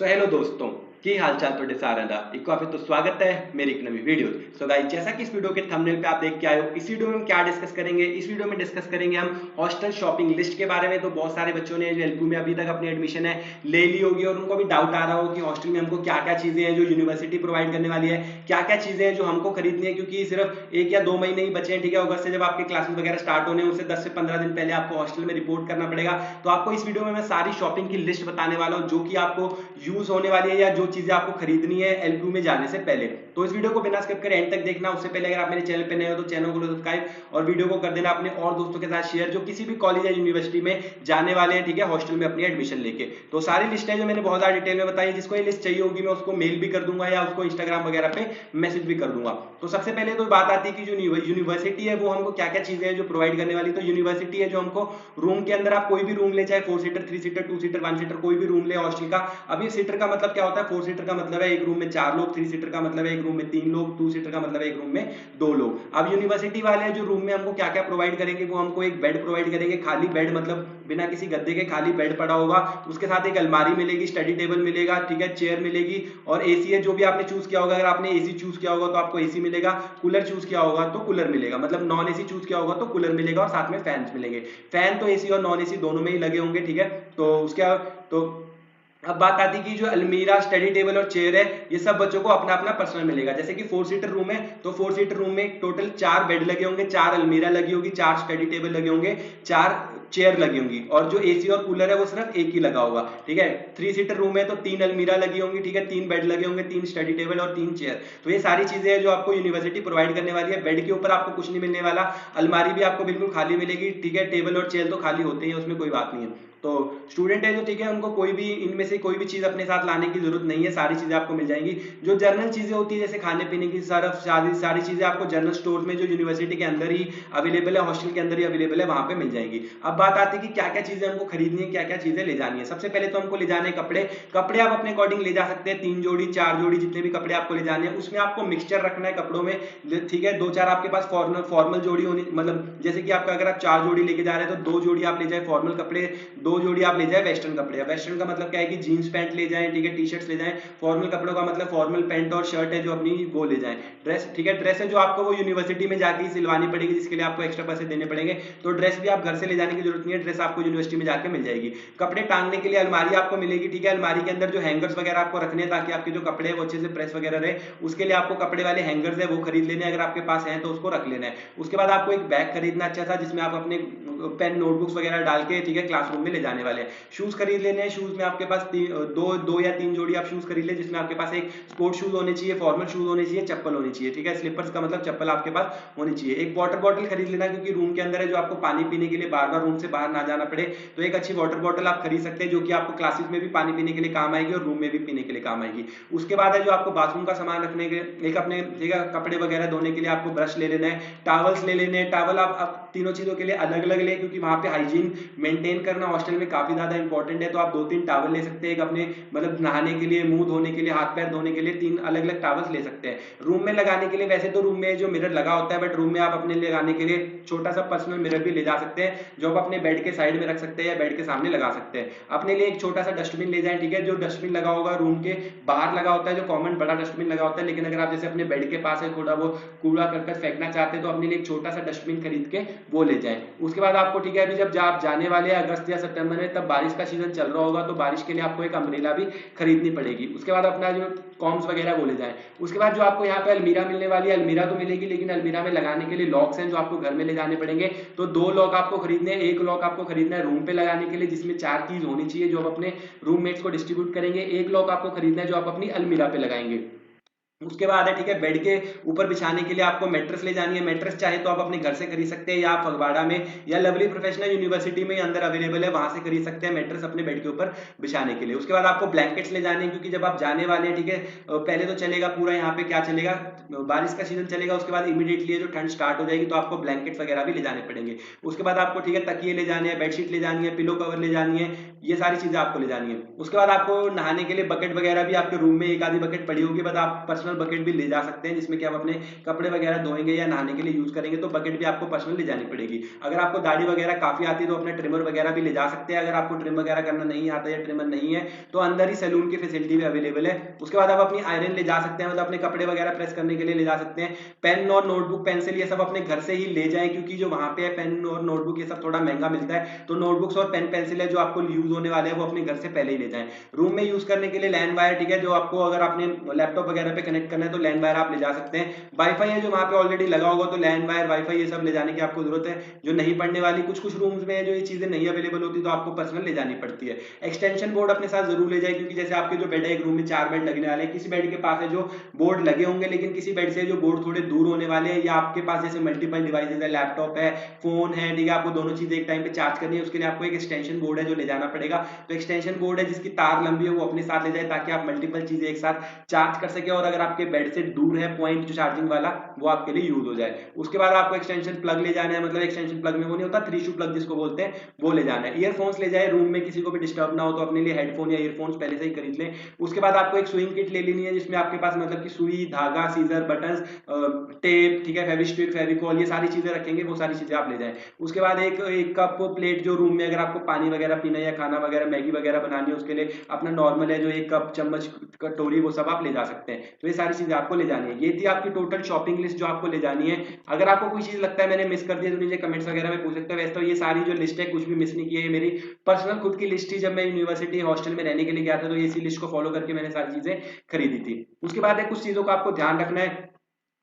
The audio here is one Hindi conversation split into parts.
सो हेलो दोस्तों की हालचाल तो सारा दा एक बार फिर तो स्वागत है मेरी एक नवी वीडियो। सो गाइस, जैसा कि इस वीडियो के थंबनेल पे आप देख के आए हो, इस वीडियो में हम क्या डिस्कस करेंगे, इस वीडियो में डिस्कस करेंगे हम हॉस्टल शॉपिंग लिस्ट के बारे में। तो बहुत सारे बच्चों ने जो एलपी में अभी तक अपनी एडमिशन है ले ली होगी और उनको भी डाउट आ रहा हो कि हॉस्टल में हमको क्या क्या चीजें हैं जो यूनिवर्सिटी प्रोवाइड करने वाली है, क्या क्या चीजें हैं जो हमको खरीदनी है, क्योंकि सिर्फ 1 या 2 महीने ही बचे हैं। ठीक है, अगस्त से जब आपके क्लासेस वगैरह स्टार्ट होने उससे 10 से 15 दिन पहले आपको हॉस्टल में रिपोर्ट करना पड़ेगा। तो आपको इस वीडियो में मैं सारी शॉपिंग की लिस्ट बताने वाला हूँ जो कि आपको यूज होने वाली है या जो चीजें आपको खरीदनी है एलपी में जाने से पहले। तो इस वीडियो को बिना स्किप करे एंड तक देखना। उससे पहले अगर आप मेरे चैनल पे नए हो तो चैनल को सब्सक्राइब और वीडियो को कर देना अपने और दोस्तों के साथ शेयर जो किसी भी कॉलेज या यूनिवर्सिटी में जाने वाले हैं, ठीक है, हॉस्टल में अपनी एडमिशन लेके। तो सारी लिस्ट है जो मैंने बहुत ज्यादा डिटेल में बताई, जिसको ये लिस्ट चाहिए होगी मैं उसको मेल भी कर दूंगा या उसको इंस्टाग्राम वगैरह पे मैसेज भी कर दूंगा। तो सबसे पहले तो बात आती है कि जो यूनिवर्सिटी है वो हमको क्या क्या चीजें हैं जो प्रोवाइड करने वाली। तो यूनिवर्सिटी है जो हमको रूम के अंदर, आप कोई भी रूम ले, चाहे 4 सीटर 3 सीटर 2 सीटर 1 सीटर कोई भी रूम ले हॉस्टल का। अभी सीटर का मतलब क्या होता है, 4 सीटर का मतलब है एक रूम में 4 लोग, 3 सीटर का मतलब है एक रूम में 3 लोग, 2 सीटर का मतलब है एक रूम में 2 लोग। अब यूनिवर्सिटी वाले जो रूम में हमको क्या क्या प्रोवाइड करेंगे, वो हमको एक बेड प्रोवाइड करेंगे, खाली बेड मतलब बिना किसी गद्दे के खाली बेड पड़ा होगा। उसके साथ एक अलमारी मिलेगी, स्टडी टेबल मिलेगा, ठीक है, चेयर मिलेगी और एसी है जो भी आपने चूज किया होगा। अगर आपने एसी चूज किया होगा तो आपको एसी मिलेगा, कूलर चूज किया होगा तो कूलर मिलेगा, मतलब नॉन एसी चूज किया होगा तो कूलर मिलेगा और साथ में फैंस मिलेंगे। फैन तो एसी और नॉन एसी दोनों में ही लगे होंगे, ठीक है। तो उसके तो अब बात आती है कि जो अलमीरा, स्टडी टेबल और चेयर है ये सब बच्चों को अपना अपना पर्सनल मिलेगा। जैसे कि 4 सीटर रूम है तो 4 सीटर रूम में टोटल 4 बेड लगे होंगे, 4 अलमीरा लगी होगी, 4 स्टडी टेबल लगे होंगे, 4 चेयर लगी होंगी और जो एसी और कूलर है वो सिर्फ एक ही लगा होगा, ठीक है। 3 सीटर रूम है तो 3 अलमीरा लगी होंगी, ठीक है, 3 बेड लगे होंगे, 3 स्टडी टेबल और 3 चेयर। तो ये सारी चीजें हैं जो आपको यूनिवर्सिटी प्रोवाइड करने वाली है। बेड के ऊपर आपको कुछ नहीं मिलने वाला, अलमारी भी आपको बिल्कुल खाली मिलेगी, ठीक है, टेबल और चेयर तो खाली होते हैं, उसमें कोई बात नहीं है। तो स्टूडेंट है जो, ठीक है, उनको कोई भी इनमें से कोई भी चीज अपने साथ लाने की जरूरत नहीं है, सारी चीजें आपको मिल जाएंगी। जो जनरल चीजें होती है जैसे खाने पीने की सर्फ सारी चीजें आपको जनरल स्टोर में जो यूनिवर्सिटी के अंदर ही अवेलेबल है, हॉस्टल के अंदर ही अवेलेबल है, वहां पे मिल जाएंगी। अब बात आती है कि क्या क्या चीजें हमको खरीदनी है, क्या क्या चीजें ले जानी है। सबसे पहले तो हमको ले जाने कपड़े। कपड़े आप अपने अकॉर्डिंग ले जा सकते हैं, 3 जोड़ी 4 जोड़ी जितने भी कपड़े आपको ले जाने हैं। उसमें आपको मिक्सचर रखना है कपड़ों में, ठीक है। 2-4 आपके पास फॉर्मल जोड़ी होनी, मतलब जैसे कि आपका अगर आप 4 जोड़ी लेके जा रहे हैं तो 2 जोड़ी आप ले जाए फॉर्मल कपड़े, 2 जोड़ी आप ले जाए वेस्टर्न कपड़े। वेस्टर्न का मतलब क्या है कि जीन्स पैंट ले जाएं, ठीक है, टी शर्ट्स ले जाएं। फॉर्मल कपड़ों का मतलब फॉर्मल पैंट और शर्ट है जो अपनी वो ले जाएं। ड्रेस, ठीक है, ड्रेस है जो आपको वो यूनिवर्सिटी में जाके सिलवानी पड़ेगी, जिसके लिए आपको एक्स्ट्रा पैसे देने पड़ेंगे। तो ड्रेस भी आप घर से ले जाने की जरूरत नहीं है, ड्रेस आपको यूनिवर्सिटी में जाके मिल जाएगी। कपड़े टांगने के लिए अलमारी आपको मिलेगी, ठीक है। अलमारी के अंदर जो हैंगर्स वगैरह आपको रखने हैं ताकि आपके जो कपड़े हैं वो अच्छे से प्रेस वगैरह रहे, उसके लिए आपको कपड़े वाले हैंगर्स है वो खरीद लेने, अगर आपके पास है तो उसको रख लेना है। उसके बाद आपको एक बैग खरीदना अच्छा सा, जिसमें आप अपने पेन नोटबुक्स वगैरह डाल के, ठीक है, क्लासरूम में ले जाने वाले हैं। शूज खरीद लेने हैं, शूज में आपके पास दो या 3 जोड़ी आप शूज खरीद ले, जिसमें आपके पास एक स्पोर्ट शूज होने चाहिए, फॉर्मल शूज होने चाहिए, चप्पल होनी चाहिए, ठीक है। स्लीपर्स का मतलब चप्पल आपके पास होनी चाहिए। एक वाटर बॉटल खरीद लेना, क्योंकि रूम के अंदर है जो आपको पानी पीने के लिए बार बार रूम से बाहर ना जाना पड़े, तो एक अच्छी वाटर बॉटल आप खरीद सकते हैं जो कि आपको क्लासेस में भी पानी पीने के लिए काम आएगी और रूम में भी पीने के लिए काम आएगी। उसके बाद है जो आपको बाथरूम का सामान रखने के, एक अपने, ठीक है, कपड़े वगैरह धोने के लिए आपको ब्रश ले लेना है, टावल्स ले लेने हैं। टावल आप तीनों चीजों के लिए अलग अलग ले, क्योंकि वहां पे हाइजीन मेंटेन करना हॉस्टल में काफी ज्यादा इंपॉर्टेंट है। तो आप 2-3 टावल ले सकते हैं, एक अपने मतलब नहाने के लिए, मुंह धोने के लिए, हाथ पैर धोने के लिए 3 अलग अलग टावल्स ले सकते हैं। रूम में लगाने के लिए वैसे तो रूम में जो मिरर लगा होता है, बट रूम में आप अपने लगाने के लिए छोटा सा पर्सनल मिरर भी ले जा सकते हैं, जो आप अपने बेड के साइड में रख सकते हैं या बेड के सामने लगा सकते हैं। अपने लिए एक छोटा सा डस्टबिन ले जाएं, ठीक है, जो डस्टबिन लगा होगा रूम के बाहर लगा होता है, जो कॉमन बड़ा डस्टबिन लगा होता है। लेकिन अगर आप जैसे अपने बेड के पास है थोड़ा वो कूड़ा करकट फेंकना चाहते हैं तो अपने लिए एक छोटा सा डस्टबिन खरीद के वो ले जाएं। उसके बाद आपको, ठीक है, अभी जब आप जाने वाले हैं अगस्त या सितंबर में, तब बारिश का सीजन चल रहा होगा, तो बारिश के लिए आपको एक अम्ब्रेला भी खरीदनी पड़ेगी। उसके बाद अपना जो कॉम्स वगैरह वो ले जाएं। उसके बाद जो आपको यहाँ पे अलमीरा मिलने वाली है, अलमीरा तो मिलेगी, लेकिन अलमीरा में लगाने के लिए लॉक्स हैं जो आपको घर में ले जाने पड़ेंगे। तो 2 लॉक आपको खरीदने हैं। एक लॉक आपको खरीदना है रूम पे लगाने के लिए, जिसमें 4 कीज होनी चाहिए जो आप अपने रूममेट्स को डिस्ट्रीब्यूट करेंगे। एक लॉक आपको खरीदना है जो आप अपनी अलमीरा पे लगाएंगे। उसके बाद है, ठीक है, बेड के ऊपर बिछाने के लिए आपको मैट्रेस ले जानी है। मैट्रेस चाहे तो आप अपने घर से खरीद सकते हैं या आप फगवाड़ा में या लवली प्रोफेशनल यूनिवर्सिटी में अंदर अवेलेबल है, वहां से खरीद सकते हैं मैट्रेस अपने बेड के ऊपर बिछाने के लिए। उसके बाद आपको ब्लैंकेट्स ले जाने हैं, क्योंकि जब आप जाने वाले हैं, ठीक है, पहले तो चलेगा पूरा यहाँ पे क्या चलेगा, बारिश का सीजन चलेगा। उसके बाद इमीडिएटली जो ठंड स्टार्ट हो जाएगी तो आपको ब्लैंकेट्स वगैरह भी ले जाने पड़ेंगे। उसके बाद आपको, ठीक है, तकिए ले जाने हैं, बेडशीट ले जानी है, पिलो कवर ले जानी है, ये सारी चीजें आपको ले जानी है। उसके बाद आपको नहाने के लिए बकेट वगैरह भी आपके रूम में एक आधी बकेट पड़ी होगी, बट आप पर्सनल बकेट भी ले जा सकते हैं जिसमें कि आप अपने कपड़े वगैरह धोएंगे या नहाने के लिए यूज करेंगे, तो बकेट भी आपको पर्सनल ले जानी पड़ेगी। अगर आपको दाढ़ी वगैरह काफी आती है तो अपने ट्रिमर वगैरह भी ले जा सकते हैं। अगर आपको ट्रिम वगैरह करना नहीं आता या ट्रिमर नहीं है तो अंदर ही सैलून की फैसिलिटी भी अवेलेबल है। उसके बाद आप अपनी आयरन ले जा सकते हैं, मतलब अपने कपड़े वगैरह प्रेस करने के लिए ले जा सकते हैं। पेन और नोटबुक पेंसिल ये सब अपने घर से ही ले जाएं, क्योंकि जो वहां पे पेन और नोटबुक ये सब थोड़ा महंगा मिलता है, तो नोटबुक्स और पेन पेंसिल है जो आपको यूज होने वाले हैं वो अपने घर से पहले ही ले जाएं। रूम में यूज करने के लिए लैंड वायर, ठीक है, जो आपको अगर आपने लैपटॉप वगैरह पे कनेक्ट करना है तो लैंड वायर आप ले जा सकते हैं। वाईफाई है जो वहां पे ऑलरेडी लगा होगा, तो लैंड वायर वाईफाई ये सब ले जाने की आपको जरूरत है। जो नहीं पढ़ने वाली कुछ कुछ रूम्स में जो ये चीजें नहीं अवेलेबल होती तो आपको पर्सनल ले जानी पड़ती है। एक्सटेंशन बोर्ड अपने साथ जरूर ले जाए, क्योंकि जैसे आपके जो बेड है, एक रूम में 4 बेड लगने वाले हैं, किसी बेड के पास है जो बोर्ड लगे होंगे, लेकिन किसी बेड से जो बोर्ड थोड़े दूर होने वाले हैं, या आपके पास जैसे मल्टीपल डिवाइसेज है, लैपटॉप है, फोन है, ठीक है, आपको दोनों चीजें एक टाइम पे चार्ज करनी है, उसके लिए आपको एक एक्सटेंशन बोर्ड है जो ले जाना पड़ेगा। तो एक्सटेंशन बोर्ड है जिसकी तार लंबी है वो अपने साथ ले जाए, ताकि आप मल्टीपल चीजें एक साथ चार्ज कर सके, और अगर आपके बेड से दूर है पॉइंट जो चार्जिंग वाला, वो आपके लिए यूज हो जाए। उसके बाद आपको एक्सटेंशन प्लग ले जाना है, मतलब एक्सटेंशन प्लग में वो नहीं होता 3 प्लग जिसको बोलते हैं, वो ले जाना है। ईयरफोन्स ले जाए, रूम में किसी को भी डिस्टर्ब ना हो तो अपने लिए हेडफोन या ईयरफोन्स पहले से ही खरीद लें। उसके बाद आपको एक सुइंग किट ले लेनी है, जिसमें आपके पास मतलब कि सुई, धागा, सीजर, बटन, टेप, ठीक है, फेविस्टिक, फेविकॉल, ये सारी चीजें रखेंगे, वो सारी चीजें आप ले जाएं। उसके बाद एक एक कप प्लेट जो रूम में अगर आपको पानी वगैरह पीना है या खाना वगैरह मैगी वगैरह बनानी है उसके लिए अपना नॉर्मल है जो एक कप, चम्मच, कटोरी, वो सब आप ले जा सकते हैं। तो ये सारी चीजें आपको ले जानी है। ये थी आपकी टोटल शॉपिंग लिस्ट जो आपको ले जानी है। अगर आपको कोई चीज लगता है मैंने मिस कर दिया तो नीचे कमेंट्स वगैरह में पूछ सकते हो। वैसे तो ये सारी जो लिस्ट है कुछ भी मिस नहीं की है, मेरी पर्सनल खुद की लिस्ट थी। जब मैं यूनिवर्सिटी हॉस्टल में रहने के लिए गया था तो इसी लिस्ट को फॉलो करके मैंने सारी चीजें खरीदी थी। उसके बाद है कुछ चीजों का आपको ध्यान रखना है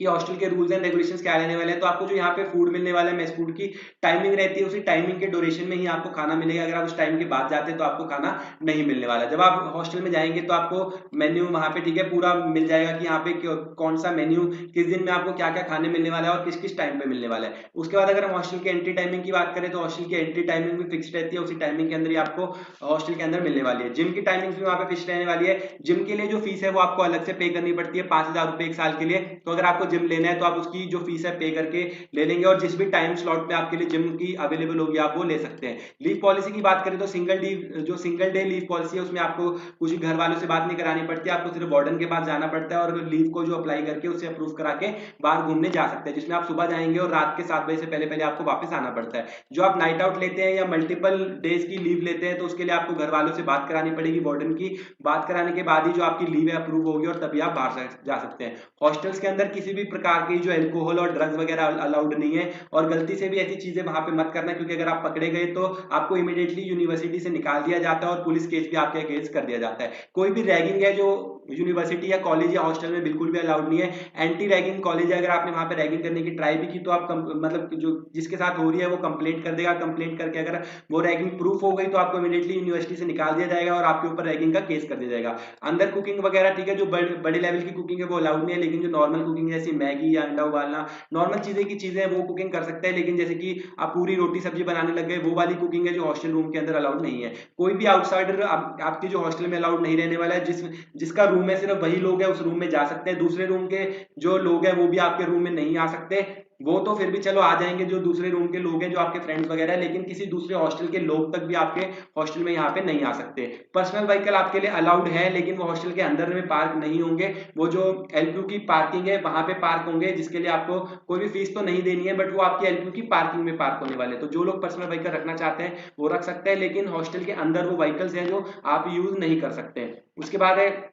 कि हॉस्टल के रूल्स एंड रेगुलेशंस क्या रहने वाले हैं। तो आपको जो यहाँ पे फूड मिलने वाला है, मेस फूड की टाइमिंग रहती है, उसी टाइमिंग के ड्यूरेशन में ही आपको खाना मिलेगा। अगर आप उस टाइम के बाद जाते हैं तो आपको खाना नहीं मिलने वाला। जब आप हॉस्टल में जाएंगे तो आपको मेन्यू वहां पे, ठीक है, पूरा मिल जाएगा कि यहाँ पे कौन सा मेन्यू, किस दिन में आपको क्या क्या खाने मिलने वाला है और किस किस टाइम पे मिलने वाला है। उसके बाद अगर हम हॉस्टल की एंट्री टाइमिंग की बात करें तो हॉस्टल की एंट्री टाइमिंग भी फिक्स रहती है, उसी टाइमिंग के अंदर ही आपको हॉस्टल के अंदर मिलने वाली है। जिम की टाइमिंग भी वहां पे फिक्स रहने वाली है। जिम के लिए जो फीस है वो आपको अलग से पे करनी पड़ती है, 5,000 रुपए एक साल के लिए। तो अगर आपको जिम लेना है तो आप उसकी जो फीस है पे करके ले लेंगे, और जिस भी टाइम स्लॉट में आपके लिए जिम की अवेलेबल होगी आप वो ले सकते हैं। लीव पॉलिसी की बात करें तो सिंगल डे लीव पॉलिसी है उसमें आपको कुछ घर वालों से बात नहीं करानी पड़ती, आपको सिर्फ वार्डन के पास जाना पड़ता है और लीव को जो अप्लाई करके उससे अप्रूव करा के बाहर घूमने जा सकते हैं, जिसमें आप सुबह जाएंगे और रात के 7 बजे से पहले पहले आपको वापस आना पड़ता है। जो आप नाइट आउट लेते हैं या मल्टीपल डेज की लीव लेते हैं तो उसके लिए आपको घर वालों से बात करानी पड़ेगी, वार्डन की। बात कराने के बाद ही जो आपकी लीव है अप्रूव होगी और तभी आप बाहर जा सकते हैं। हॉस्टल्स के अंदर किसी भी प्रकार की जो एल्कोहल और ड्रग्स वगैरह अलाउड नहीं है, और गलती से भी ऐसी चीजें वहां पे मत करना, क्योंकि अगर आप पकड़े गए तो आपको इमीडिएटली यूनिवर्सिटी से निकाल दिया जाता है और पुलिस केस भी आपके अगेंस्ट कर दिया जाता है। कोई भी रैगिंग है जो यूनिवर्सिटी या कॉलेज या हॉस्टल में बिल्कुल भी अलाउड नहीं है। एंटी रैगिंग कॉलेज है, अगर आपने वहां पे रैगिंग करने की ट्राई भी की तो आप मतलब जो जिसके साथ हो रही है वो कंप्लेंट कर देगा। कंप्लेंट करके अगर वो रैगिंग प्रूफ हो गई तो आपको इमीडिएटली यूनिवर्सिटी से निकाल दिया जाएगा और आपके ऊपर रैगिंग का केस कर दिया जाएगा। अंदर कुकिंग वगैरह, ठीक है, जो बड़े लेवल की कुकिंग है वो अलाउड नहीं है, लेकिन जो नॉर्मल कुकिंग जैसे मैगी या अंडा उबालना, नॉर्मल चीजें की चीजें वो कुकिंग कर सकते हैं। लेकिन जैसे कि आप पूरी रोटी सब्जी बनाने लग गए, वो वाली कुकिंग है जो हॉस्टल रूम के अंदर अलाउड नहीं है। कोई भी आउटसाइडर आपकी जो हॉस्टल में अलाउड नहीं रहने वाला है। जिसका रूम है सिर्फ वही लोग हैं उस रूम में जा सकते हैं, दूसरे रूम के जो लोग हैं वो भी आपके रूम में नहीं आ सकते। वो तो फिर भी चलो आ जाएंगे जो दूसरे रूम के लोग हैं, जो आपके फ्रेंड्स वगैरह है, लेकिन किसी दूसरे हॉस्टल के लोग तक भी आपके हॉस्टल में यहाँ पे नहीं आ सकते। पर्सनल व्हीकल आपके लिए अलाउड है, लेकिन वो हॉस्टल के अंदर में पार्क नहीं होंगे। वो जो एलपीयू की पार्किंग है वहां पे पार्क होंगे, जिसके लिए आपको कोई भी फीस तो नहीं देनी है, बट वो आपकी एलपीयू की पार्किंग में पार्क होने वाले। तो जो लोग पर्सनल व्हीकल रखना चाहते हैं वो रख सकते हैं, लेकिन हॉस्टल के अंदर वो व्हीकल्स हैं जो आप यूज नहीं कर सकते। उसके बाद है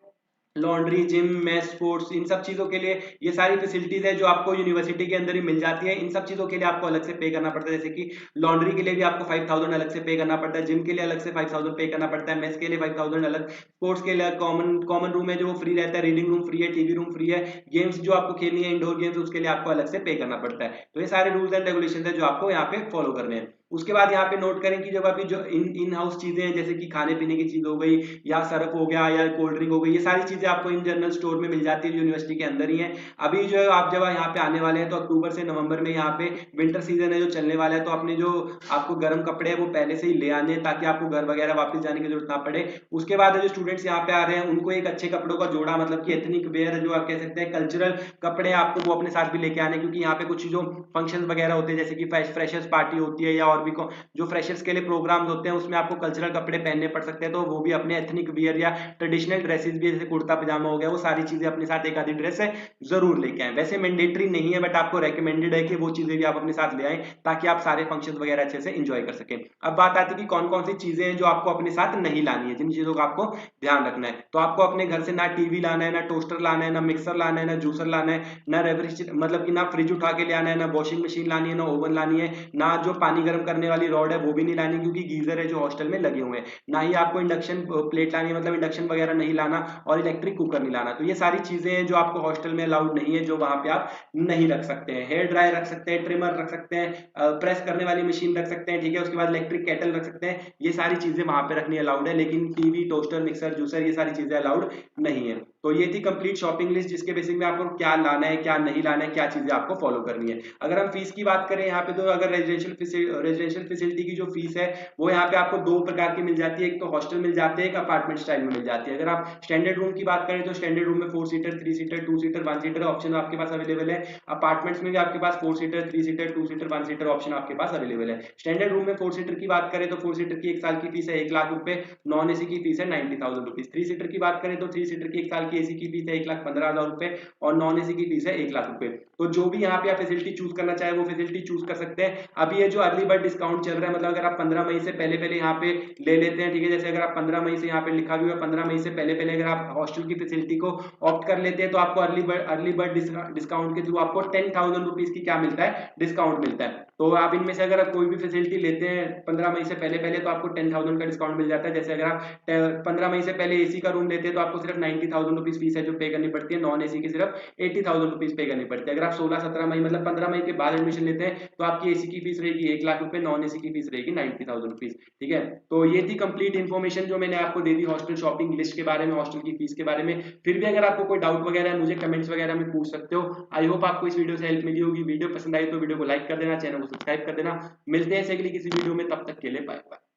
लॉन्ड्री, जिम, मैच, स्पोर्ट्स, इन सब चीजों के लिए ये सारी फैसिलिटीज है जो आपको यूनिवर्सिटी के अंदर ही मिल जाती है। इन सब चीजों के लिए आपको अलग से पे करना पड़ता है, जैसे कि लॉन्ड्री के लिए भी आपको 5,000 अलग से पे करना पड़ता है, जिम के लिए अलग से 5,000 पे करना पड़ता है, मैच के लिए 5,000 अलग, स्पोर्ट्स के लिए कॉमन रूम है जो फ्री रहता है, रीडिंग रूम फ्री है, टीवी रूम फ्री है, गेम्स जो आपको खेलनी है इंडोर गेम्स उसके लिए आपको अलग से पे करना पड़ता है। तो ये सारे रूल्स एंड रेगुलेशन है जो आपको यहाँ पे फॉलो करने हैं। उसके बाद यहाँ पे नोट करें कि जब अभी जो इन हाउस चीजें हैं जैसे कि खाने पीने की चीज हो गई या सर्फ हो गया या कोल्ड ड्रिंक हो गई, ये सारी चीजें आपको इन जनरल स्टोर में मिल जाती है यूनिवर्सिटी के अंदर ही है। अभी जो आप जब यहाँ पे आने वाले हैं तो अक्टूबर से नवंबर में यहाँ पे विंटर सीजन है जो चलने वाला है, तो अपने जो आपको गर्म कपड़े हैं वो पहले से ही ले आने हैं ताकि आपको घर वगैरह वापस जाने की जरूरत ना पड़े। उसके बाद जो स्टूडेंट्स यहाँ पे आ रहे हैं उनको एक अच्छे कपड़ों का जोड़ा, मतलब कि एथनिक वेयर जो आप कह सकते हैं कल्चरल कपड़े आपको वो अपने साथ भी लेके आने, क्योंकि यहाँ पे कुछ जो फंक्शन वगैरह होते हैं जैसे कि फ्रेशर्स पार्टी होती है या और और भी जो फ्रेशर्स के लिए प्रोग्राम्स होते हैं उसमें आपको कल्चरल कपड़े पहनने पड़ सकते हैं, तो वो भी अपने एथनिक वियर या ट्रेडिशनल ड्रेसेस भी, जैसे कुर्ता पजामा हो गया, वो सारी चीजें अपने साथ एक आधी ड्रेस है जरूर लेके आए। वैसे मैंडेटरी नहीं है बट आपको रेकमेंडेड है कि वो चीजें भी आप अपने साथ ले आए ताकि आप सारे फंक्शन वगैरह अच्छे से एंजॉय कर सकें। अब बात आती है कि कौन कौन सी चीजें हैं जो आपको अपने साथ नहीं लानी है, जिन चीजों का आपको ध्यान रखना है। तो आपको अपने घर से ना टीवी लाना है, ना टोस्टर लाना है, ना मिक्सर लाना है, ना जूसर लाना है, ना रेफ्रिजरेटर मतलब कि ना फ्रिज उठा के ले आना है, ना वॉशिंग मशीन लानी है, ना ओवन लानी है, ना जो पानी गर्म करने वाली रॉड है वो भी नहीं लानी क्योंकि गीजर है जो हॉस्टल में लगे हुए हैं, ना ही आपको इंडक्शन प्लेट लानी है, मतलब इंडक्शन वगैरह नहीं लाना, और इलेक्ट्रिक कुकर नहीं लाना। तो ये सारी चीजें हैं जो आपको हॉस्टल में अलाउड नहीं है, जो वहां पे आप नहीं रख सकते हैं। हेयर ड्रायर रख सकते हैं, ट्रिमर रख सकते हैं, प्रेस करने वाली मशीन रख सकते हैं, ठीक है, उसके बाद इलेक्ट्रिक केटल रख सकते हैं, ये सारी चीजें वहां पे रखनी अलाउड है, लेकिन टीवी टोस्टर मिक्सर जूसर ये सारी चीजें अलाउड नहीं है। तो ये थी कंप्लीट शॉपिंग लिस्ट जिसके बेसिक में आपको क्या लाना है, क्या नहीं लाना है, क्या चीजें आपको फॉलो करनी है। अगर हम फीस की बात करें यहाँ पे, तो अगर रेजिडेंशियल फैसिलिटी की जो फीस है वो यहाँ पे आपको दो प्रकार की मिल जाती है, एक तो हॉस्टल मिल जाती है, एक अपार्टमेंट स्टाइल में मिल जाती है। अगर आप स्टैंडर्ड रूम की बात करें तो स्टैंडर्ड रूम में 4 seater 3 seater 2 seater 1 seater option आपके पास अवेलेबल है। अपार्टमेंट्स में भी आपके पास 4 seater 3 seater 2 seater 1 seater option आपके पास अवेलेबल है। स्टैंडर्ड रूम में 4 सीटर की बात करें तो 4 सीटर की 1 साल की फीस है 1 लाख रुपए, नॉन एसी की फीस है 90,000 रुपीज। 3 सीटर की बात करें तो 3 सीटर की 1 साल की एसी की फीस है 1,15,000 रुपए और नॉन एसी की फीस है 1 लाख रुपए। तो जो भी यहाँ पे आप फैसिलिटी चूज करना चाहे वो फैसिलिटी चूज कर सकते हैं। अभी ये जो अर्ली बर्ड डिस्काउंट चल रहा है, मतलब अगर आप 15 मई से पहले पहले यहाँ पे ले लेते हैं, ठीक है, जैसे अगर आप 15 मई से यहाँ पे लिखा हुआ है 15 मई से पहले पहले अगर आप हॉस्टल की फैसिलिटी को ऑप्ट कर लेते हैं तो आपको अर्ली बर्ड डिस्काउंट के थ्रू आपको 10,000 रुपीज की क्या मिलता है, डिस्काउंट मिलता है। तो आप इनमें से अगर आप कोई भी फैसिलिटी लेते हैं 15 मई से पहले पहले तो आपको 10,000 का डिस्काउंट मिल जाता है। जैसे अगर आप 15 मई से पहले एसी का रूम लेते हैं तो आपको सिर्फ 90,000 रुपीज फीस है जो पे करनी पड़ती है, नॉन एसी की सिर्फ 80,000 रुपीज पे करनी पड़ती है। अगर आप 16-17 मई मतलब 15 मई के बाद एडमिशन लेते हैं तो आपकी एसी की फीस रहेगी 1 लाख रुपए, नॉन एसी की फीस रहेगी 90,000 रुपीज, ठीक है। तो ये थी कंप्लीट इन्फॉर्मेशन जो मैंने आपको दे दी हॉस्टल शॉपिंग लिस्ट के बारे में, हॉस्टल की फीस के बारे में। फिर भी अगर आपको कोई डाउट वगैरह है मुझे कमेंट्स वगैरह में पूछ सकते हो। आई होप आपको इस वीडियो से हेल्प मिली होगी। वीडियो पसंद आई तो वीडियो को लाइक कर देना, चैनल को सब्सक्राइब कर देना। मिलते हैं अगली किसी वीडियो में, तब तक के लिए बाय बाय।